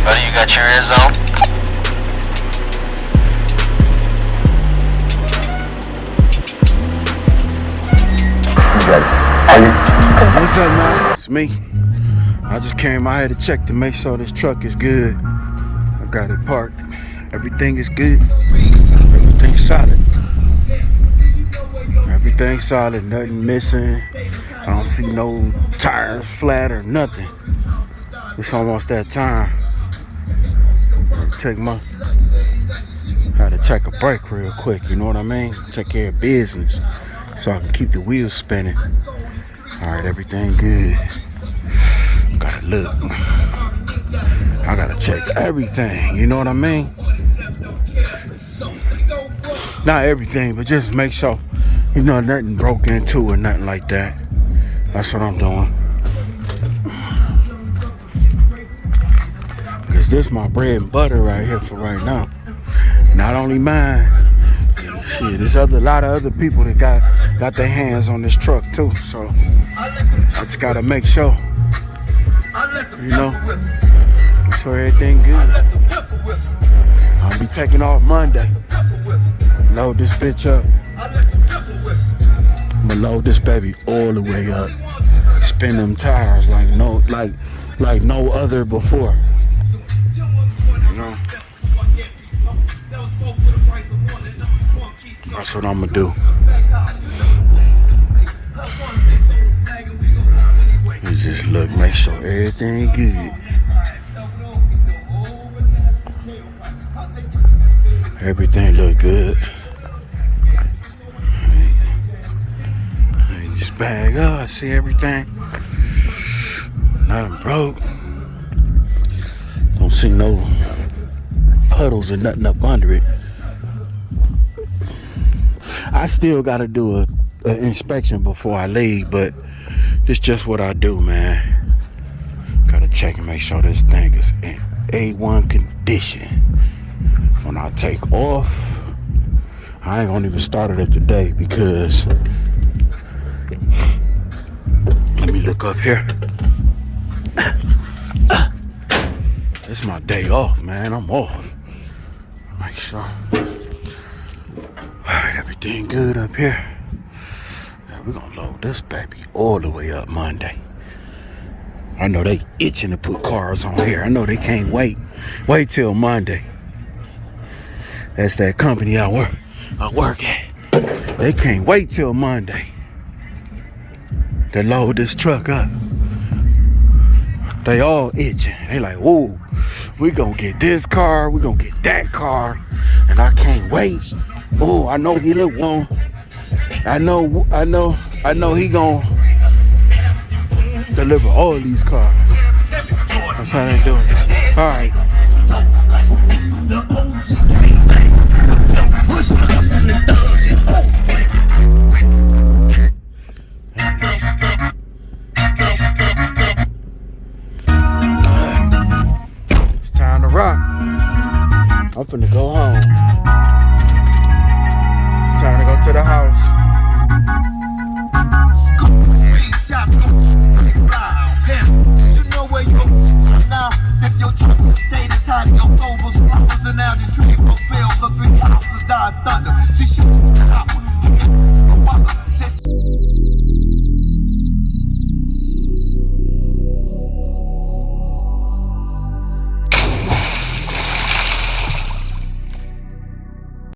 Buddy, you got your ears on? What's up, man? It's me. I just came out here to check to make sure this truck is good. I got it parked. Everything is good. Everything's solid. Everything's solid. Nothing missing. I don't see no tires flat or nothing. It's almost that time. Had to take a break real quick, you know what I mean? Take care of business so I can keep the wheels spinning. Alright, everything good. Gotta look. I gotta check everything, you know what I mean? Not everything, but just make sure, you know, nothing broke into or nothing like that. That's what I'm doing. Cause this my bread and butter right here for right now. Not only mine. Shit, there's a lot of other people that got their hands on this truck too. So I just gotta make sure, you know, make sure everything good. I'll be taking off Monday. Load this bitch up. I'ma load this baby all the way up. Spin them tires like no other before. You know? That's what I'ma do. You just look, make sure everything good. Everything look good. Just bag up, I see everything. Nothing broke. Don't see no puddles or nothing up under it. I still gotta do an inspection before I leave, but this just what I do, man. Gotta check and make sure this thing is in A1 condition. When I take off, I ain't gonna even start it up today because let me look up here. It's my day off, man. I'm off. Make sure. Alright, everything good up here. Yeah, we're gonna load this baby all the way up Monday. I know they itching to put cars on here. I know they can't wait till Monday. That's that company I work at. They can't wait till Monday to load this truck up. They all itching. They like, whoa, we gonna get this car, we gonna get that car, and I can't wait. Oh, I know he look one. I know he gonna deliver all of these cars. That's how they do it. All right. It's time to rock. I'm finna go home. It's time to go to the house. You know where you now. If your truck is status high, your soul was flowers and now the tree will fail. The 3 houses died thunder. She shot the